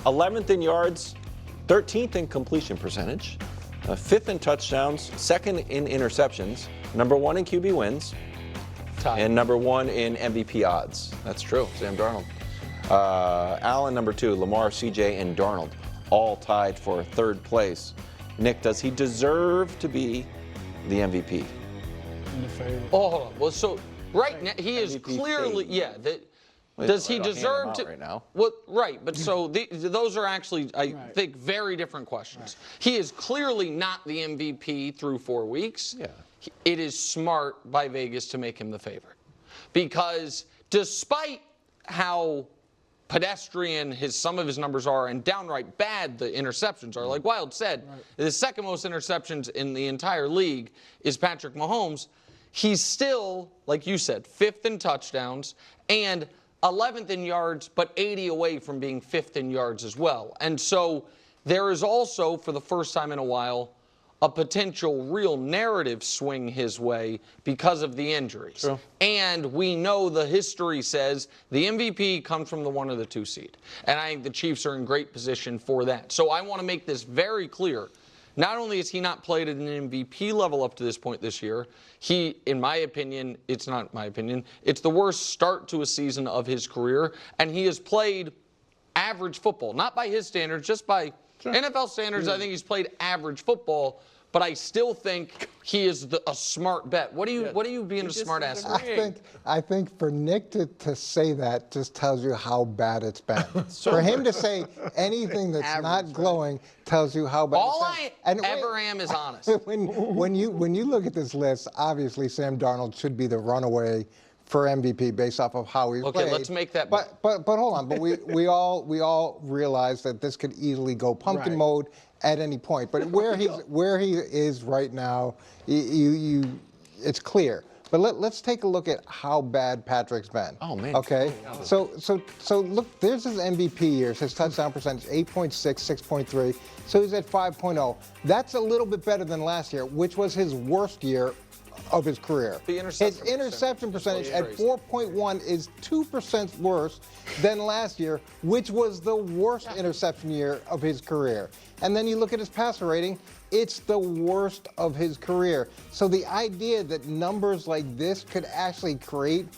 11th in yards, 13th in completion percentage, 5th in touchdowns, 2nd in interceptions, number 1 in QB wins, and number 1 in MVP odds. That's true, Sam Darnold. Allen, number 2, Lamar, CJ, and Darnold, all tied for 3rd place. Nick, does he deserve to be the MVP? Oh, hold on. Well, so right now he is clearly, does he deserve to? Right now. Well, right, but so those are actually, I think, very different questions. Right. He is clearly not the MVP through 4 weeks. Yeah. It is smart by Vegas to make him the favorite, because despite how pedestrian some of his numbers are and downright bad the interceptions are, like Wild said, the second most interceptions in the entire league is Patrick Mahomes. He's still, like you said, 5th in touchdowns and 11th in yards, but 80 away from being 5th in yards as well. And so there is also, for the first time in a while, a potential real narrative swing his way because of the injuries. True. And we know the history says the MVP comes from the 1 or the 2 seed. And I think the Chiefs are in great position for that. So I want to make this very clear. Not only has he not played at an MVP level up to this point this year, he, in my opinion, it's not my opinion, it's the worst start to a season of his career, and he has played average football. Not by his standards, just by NFL standards. I think he's played average football, but I still think he is a smart bet. What are you being a smart ass? I think for Nick to say that just tells you how bad it's been. For him to say anything that's not glowing tells you how bad All it's been. I ever am is honest. When you look at this list, obviously Sam Darnold should be the runaway for MVP based off of how he's played. Okay, let's make that. But hold on. But we all realize that this could easily go pumpkin mode at any point. But where he is right now, it's clear. But let's take a look at how bad Patrick's been. Oh man. Okay. So look, there's his MVP years. His touchdown percentage 8.6, 6.3. So he's at 5.0. That's a little bit better than last year, which was his worst year of his career. His interception percentage at 4.1 is 2% worse than last year, which was the worst interception year of his career. And then you look at his passer rating, it's the worst of his career. So the idea that numbers like this could actually could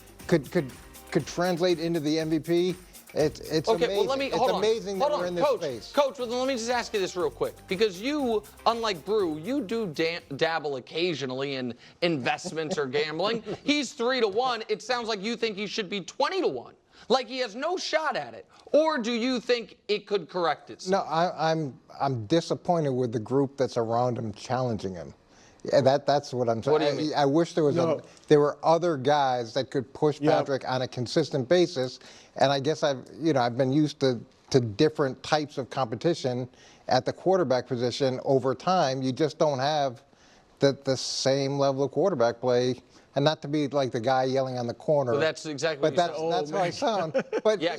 translate into the MVP, it's okay, amazing. well, let me, hold on. Amazing that we're in this space. Coach, well, let me just ask you this real quick. Because you, unlike Brew, you do dabble occasionally in investments or gambling. He's 3-1. It sounds like you think he should be 20-1. Like he has no shot at it. Or do you think it could correct itself? No, I'm disappointed with the group that's around him challenging him. Yeah, that's what I'm saying. What do you mean? I wish there was there were other guys that could push Patrick on a consistent basis. And I guess I've been used to different types of competition at the quarterback position over time. You just don't have the same level of quarterback play. And not to be like the guy yelling on the corner. Well, that's exactly what you said. That's how I sound. But yeah,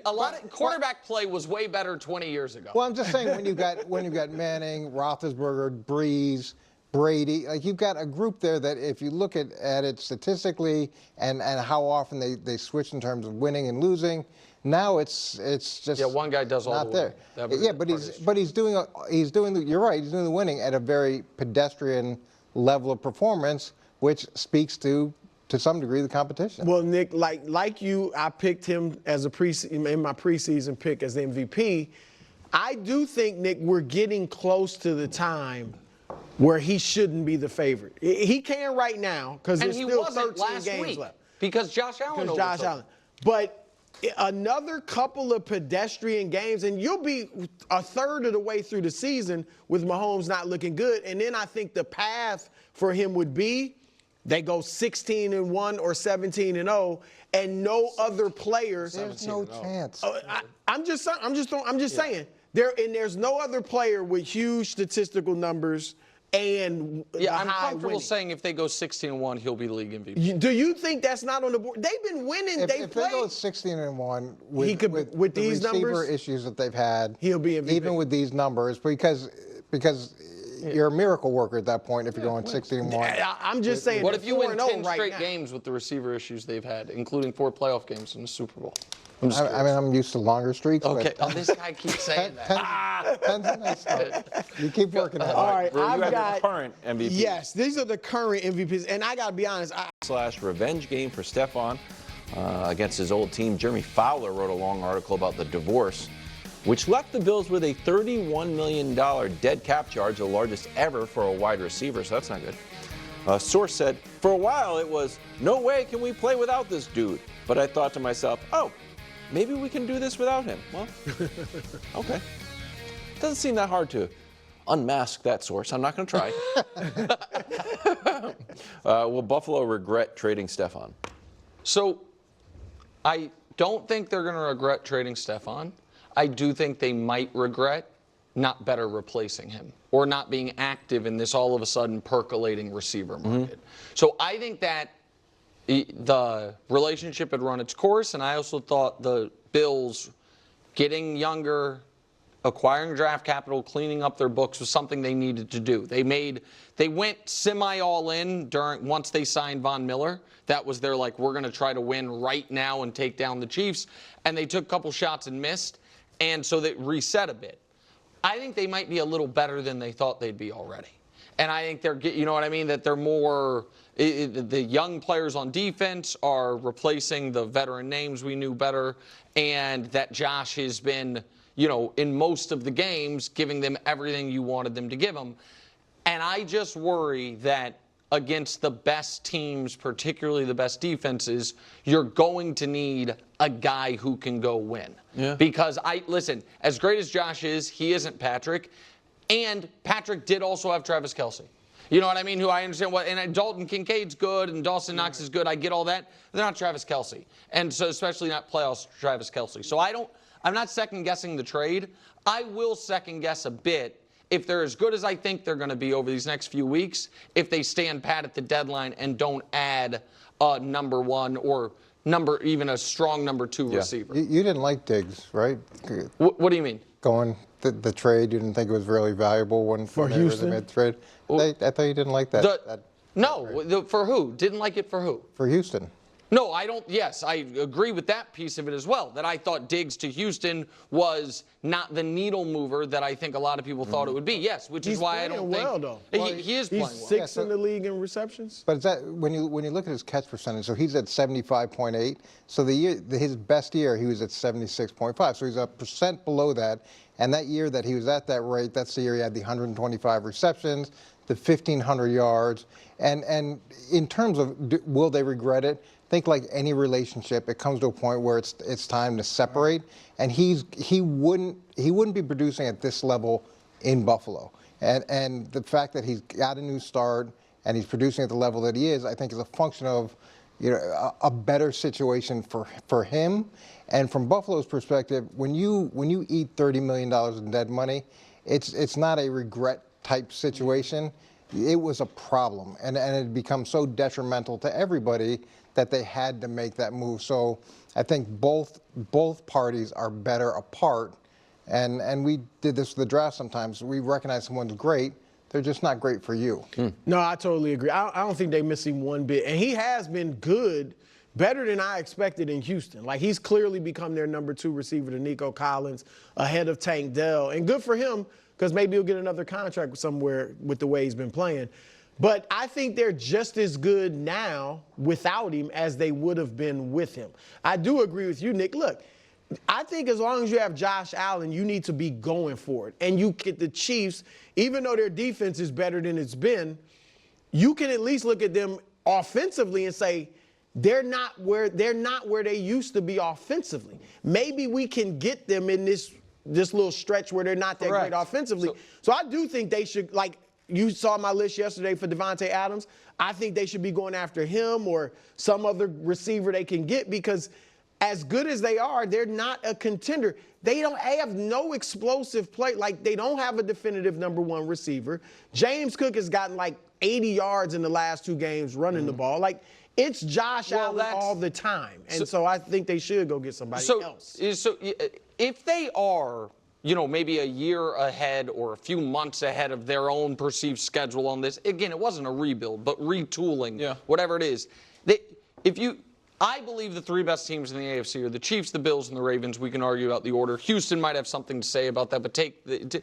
a lot of quarterback play was way better 20 years ago. Well, I'm just saying when you got Manning, Roethlisberger, Breeze, Brady, like you've got a group there that if you look at it statistically and how often they switch in terms of winning and losing, now it's just one guy does all not the there. winning. Yeah, but he's doing you're right, he's doing the winning at a very pedestrian level of performance, which speaks to some degree the competition. Well, Nick, like you, I picked him as in my preseason pick as the MVP. I do think, Nick, we're getting close to the time where he shouldn't be the favorite. He can right now because there's still 13 games left. Because Josh Allen. But another couple of pedestrian games, and you'll be a third of the way through the season with Mahomes not looking good. And then I think the path for him would be they go 16-1 or 17-0, and no other players. There's no chance. I'm just saying. There's no other player with huge statistical numbers and I'm comfortable saying if they go 16-1, he'll be the league MVP. Do you think that's not on the board? They've been winning. If they go 16-1 with these the receiver numbers, issues that they've had, he'll be MVP. Even with these numbers, because you're a miracle worker at that point if you're going 16-1. I'm just saying. What if you win 10 straight games with the receiver issues they've had, including 4 playoff games in the Super Bowl? I mean, I'm used to longer streaks. Okay. But Oh, this guy keeps saying that. 10's a nice start. You keep working at it. All right, Brew, you I've have got the current MVP. Yes, these are the current MVPs, and I gotta be honest. / revenge game for Stephon against his old team. Jeremy Fowler wrote a long article about the divorce, which left the Bills with a $31 million dead cap charge, the largest ever for a wide receiver, so that's not good. A source said, for a while it was, no way can we play without this dude. But I thought to myself, oh, maybe we can do this without him. Well, okay. Doesn't seem that hard to unmask that source. I'm not going to try. Will Buffalo regret trading Stephon? So I don't think they're going to regret trading Stephon. I do think they might regret not better replacing him or not being active in this all of a sudden percolating receiver market. So I think that the relationship had run its course, and I also thought the Bills getting younger, acquiring draft capital, cleaning up their books was something they needed to do. They went semi all in once they signed Von Miller. That was their we're going to try to win right now and take down the Chiefs, and they took a couple shots and missed, and so they reset a bit. I think they might be a little better than they thought they'd be already. And I think that they're more, the young players on defense are replacing the veteran names we knew better, and that Josh has been, in most of the games, giving them everything you wanted them to give them. And I just worry that against the best teams, particularly the best defenses, you're going to need a guy who can go win. Yeah. Because listen, as great as Josh is, he isn't Patrick. And Patrick did also have Travis Kelce. You know what I mean? Who I understand and Dalton Kincaid's good and Dawson Knox is good. I get all that. They're not Travis Kelce. And so especially not playoffs Travis Kelce. So I'm not second guessing the trade. I will second guess a bit if they're as good as I think they're going to be over these next few weeks, if they stand pat at the deadline and don't add a number one or even a strong number two receiver. You didn't like Diggs, right? What do you mean? Going the trade, you didn't think it was really valuable for Houston? They trade. I thought you didn't like that. No, for who? Didn't like it for who? For Houston. No, I don't. Yes, I agree with that piece of it as well, that I thought Diggs to Houston was not the needle mover that I think a lot of people thought it would be. Yes, which is why I don't think. Well, though. He is playing well. He's sixth in the league in receptions. But is that when you look at his catch percentage, so he's at 75.8. So his best year he was at 76.5. So he's a percent below that. And that year that he was at that rate, that's the year he had the 125 receptions, the 1,500 yards. And in terms of will they regret it? I think like any relationship, it comes to a point where it's time to separate. And he wouldn't be producing at this level in Buffalo. And the fact that he's got a new start and he's producing at the level that he is, I think is a function of a better situation for him. And from Buffalo's perspective, when you eat $30 million in dead money, it's not a regret type situation. It was a problem, and it becomes so detrimental to everybody that they had to make that move. So I think both parties are better apart. And we did this with the draft sometimes. We recognize someone's great. They're just not great for you. No, I totally agree. I don't think they miss him one bit. And he has been good, better than I expected in Houston. Like, he's clearly become their number 2 receiver to Nico Collins, ahead of Tank Dell. And good for him, because maybe he'll get another contract somewhere with the way he's been playing. But I think they're just as good now without him as they would have been with him. I do agree with you, Nick. Look, I think as long as you have Josh Allen, you need to be going for it. And you get the Chiefs, even though their defense is better than it's been, you can at least look at them offensively and say, they're not where they used to be offensively. Maybe we can get them in this little stretch where they're not that great offensively. So I do think they should, like you saw my list yesterday for Devontae Adams, I think they should be going after him or some other receiver they can get, because as good as they are, they're not a contender. They have no explosive play. Like, they don't have a definitive number 1 receiver. James Cook has gotten like 80 yards in the last 2 games running the ball. Like, it's Josh Allen all the time. And so I think they should go get somebody else. So if they are, maybe a year ahead or a few months ahead of their own perceived schedule on this, again, it wasn't a rebuild, but retooling, whatever it is. I believe the three best teams in the AFC are the Chiefs, the Bills, and the Ravens. We can argue about the order. Houston might have something to say about that, but take the.